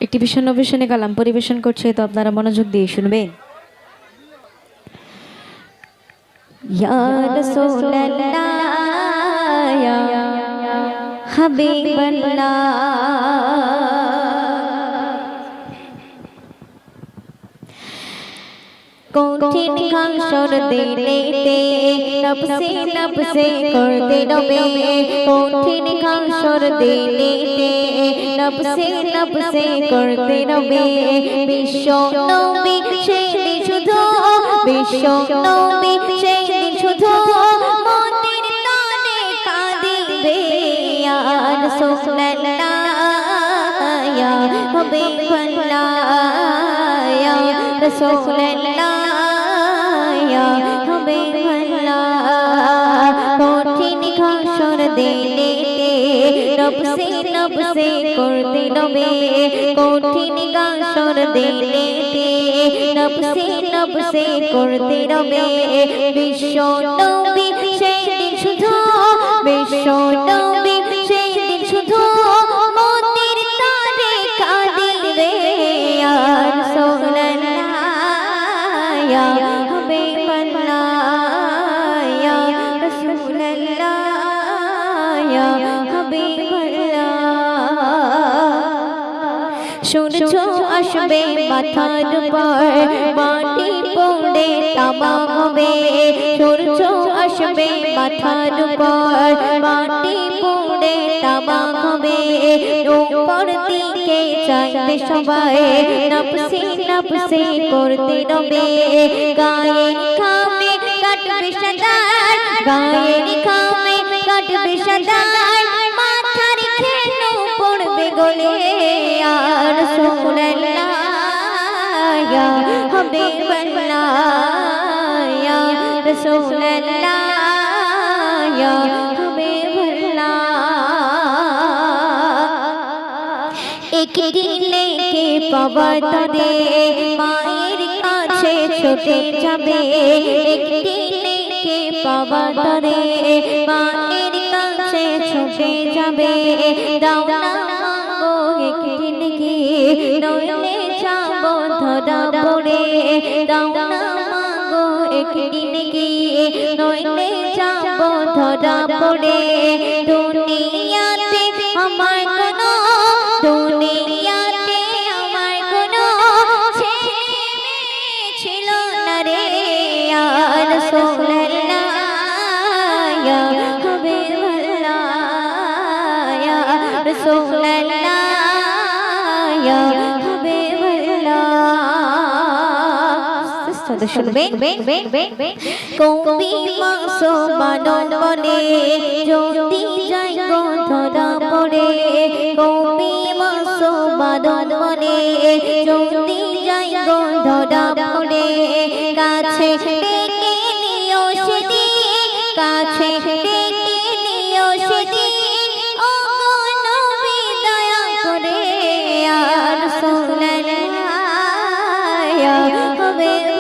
একটি ভীষণ অভিশনে কালাম পরিবেশন করছে, তো আপনারা মনোযোগ দিয়ে শুনবেন। ইয়া রাসূলুল্লাহ ইয়া হাবিবাল্লাহ, কঠিন হাসর দিনেতে নফসে নফসে করতে রবে, কঠিন হাসর দিনেতে নফসে নফসে করতে রবে। বিশ্ব নবী সেদিন শুধু, বিশ্ব নবী সেদিন শুধু মনের টানে কাঁদিবে। ইয়া রাসূলুল্লাহ ইয়া হাবিবাল্লাহ ইয়া রাসূলুল্লাহ ইয়া হাবিবাল্লাহ, কঠিন হাসর দিনেতে নফসে নফসে করতে রবে, কঠিন হাসর দিনেতে নফসে নফসে করতে রবে। বিশ্ব নবী সেদিন শুধু, বিশ্ব নবী সেদিন শুধু মনের টানে কাঁদিবে। ইয়া রাসূলুল্লাহ ইয়া হাবিবাল্লাহ ইয়া রাসূলুল্লাহ ইয়া হাবিবাল্লাহ। সূর্য আসবে মাথার উপর, মাটি পড়ে তামা হবে। সূর্য আসবে মাথার উপর, মাটি পড়ে তামা হবে। উপর দিকে চাইবে সবাই, নফসে নফসে করতে রবে। গায়ের খামে কাটবে সাদার, গায়ের খামে কাটবে সাদার, মাথার খেলো পড়বে গলে। ইয়া রাসূলুল্লাহ ইয়া হাবিবাল্লাহ ইয়া রাসূলুল্লাহ ইয়া হাবিবাল্লাহ। একদিন লেকে পাবার তরে মায়ের কাছে ছুটে যাবে, একদিন লেকে পাবার তরে মায়ের কাছে ছুটে যাবে। দাও না মাগো একদিন কি, নইলে যাবো ধরা পড়ে। দাও না মাগো একদিন কি, নইলে যাবো ধরা পড়ে। দুনিয়াতে আমার কোনো, দুনিয়াতে আমার কোনো ছেলে মেয়ে ছিল না রে। ইয়া রাসূলুল্লাহ ইয়া হাবিবাল্লাহ ইয়া রাসূলুল্লাহ ইয়া হাবিবাল্লাহ। সাথে শুনবেন। কবি মুসলমান বলে যদি যাই গো ধরা পড়ে, কবি মুসলমান বলে যদি যাই গো ধরা পড়ে। কাছে ডেকে নিও সেদিন, কাছে ডেকে নিও সেদিন, ও গো নবী দয়া করে। ইয়া রাসূলুল্লাহ ইয়া হাবিবাল্লাহ